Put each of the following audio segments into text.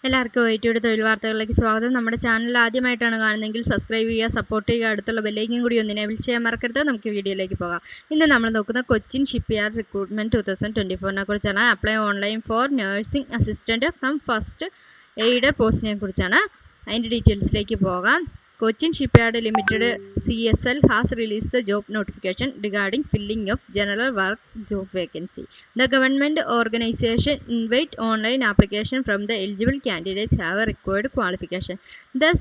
എല്ലാവർക്കും ഐടിയുടെ തൊഴിൽ വാർത്തകളിലേക്ക് സ്വാഗതം. നമ്മുടെ ചാനൽ ആദ്യമായിട്ടാണ് കാണുന്നതെങ്കിൽ സബ്സ്ക്രൈബ് ചെയ്യുക, സപ്പോർട്ട് ചെയ്യുക, അടുത്തുള്ള ബെല്ലൈക്കൻ കൂടി ഒന്ന് എനേബിൾ ചെയ്യാൻ മറക്കരുത്. നമുക്ക് വീഡിയോയിലേക്ക് പോകാം. ഇന്ന് നമ്മൾ നോക്കുന്ന കൊച്ചിൻ ഷിപ്പ്യാർഡ് റിക്രൂട്ട്മെന്റ് 2024 കുറിച്ചാണ്. Apply online for nursing assistant cum first aider പോസ്റ്റിനെ കുറിച്ചാണ്. അതിൻ്റെ ഡീറ്റെയിൽസിലേക്ക് പോകാം. Cochin Shipyard Limited CSL has released the job notification regarding filling of general work job vacancy. The government organization invite online application from the eligible candidates have a required qualification. Thus,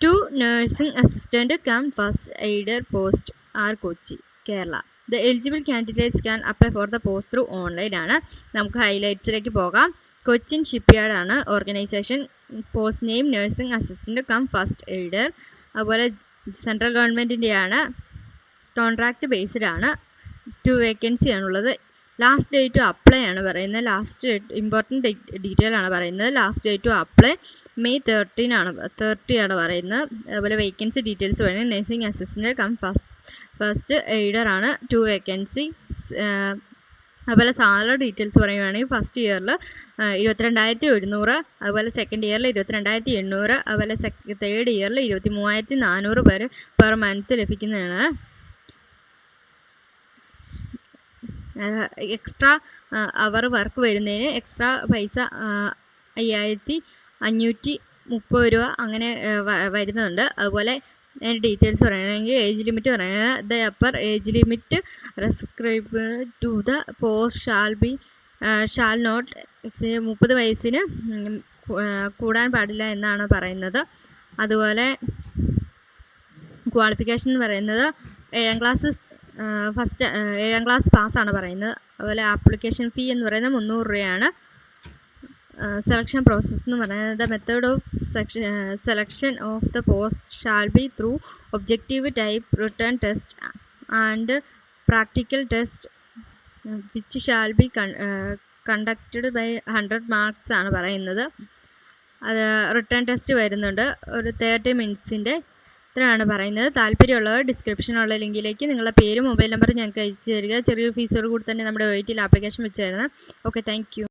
2 nursing assistant come first aider post are Kochi, Kerala. The eligible candidates can apply for the post through online. നമുക്ക് ഹൈലൈറ്റ്സിലേക്ക് പോകാം. Cochin shipyard ആണ് organisation. Post name nursing assistant cum first aider. അതുപോലെ central ഗവൺമെൻറ്റിൻ്റെയാണ്. Contract based ആണ്. 2 vacancy ആണുള്ളത്. Last date to apply ആണ് പറയുന്നത്. Last important detail ആണ് പറയുന്നത്. Last date to apply May 30 ആണ് പറയുന്നത്. അതുപോലെ വേക്കൻസി ഡീറ്റെയിൽസ് പറയുന്നത് nursing assistant cum first aider ആണ്. 2 വേക്കൻസി. അതുപോലെ സാലറി ഡീറ്റെയിൽസ് പറയുകയാണെങ്കിൽ ഫസ്റ്റ് ഇയറിൽ 22,100, അതുപോലെ സെക്കൻഡ് ഇയറിൽ 22,800, അതുപോലെ തേർഡ് ഇയറിൽ 23,400 വരെ പെർ മന്ത് ലഭിക്കുന്നതാണ്. എക്സ്ട്രാ അവർ വർക്ക് വരുന്നതിന് എക്സ്ട്രാ പൈസ 5,530 രൂപ അങ്ങനെ വരുന്നുണ്ട്. അതുപോലെ അതിൻ്റെ ഡീറ്റെയിൽസ് പറയുകയാണെങ്കിൽ ഏജ് ലിമിറ്റ് പറയുന്നത് the upper age limit prescribed to the post shall not 30 വയസ്സിന് കൂടാൻ പാടില്ല എന്നാണ് പറയുന്നത്. അതുപോലെ ക്വാളിഫിക്കേഷൻ എന്ന് പറയുന്നത് 7ാം ക്ലാസ് പാസ്സാണ് പറയുന്നത്. അതുപോലെ ആപ്ലിക്കേഷൻ ഫീ എന്ന് പറയുന്നത് 300 രൂപയാണ്. സെലക്ഷൻ പ്രോസസ് എന്ന് പറയുന്നത് the method of selection of the post shall be through objective type return test and practical test which shall be conducted by 100 marks ആണ് പറയുന്നത്. അത് റിട്ടേൺ ടെസ്റ്റ് വരുന്നുണ്ട് ഒരു 30 മിനിറ്റ്സിൻ്റെ. ഇത്രയാണ് പറയുന്നത്. താല്പര്യമുള്ളവർ ഡിസ്ക്രിപ്ഷനുള്ള ലിങ്കിലേക്ക് നിങ്ങളുടെ പേരും മൊബൈൽ നമ്പറും ഞങ്ങൾക്ക് അയച്ചു തരിക. ചെറിയൊരു ഫീസോട് കൂടി തന്നെ നമ്മുടെ OITയിൽ ആപ്ലിക്കേഷൻ വെച്ച് തരുന്നത്. Okay, thank you.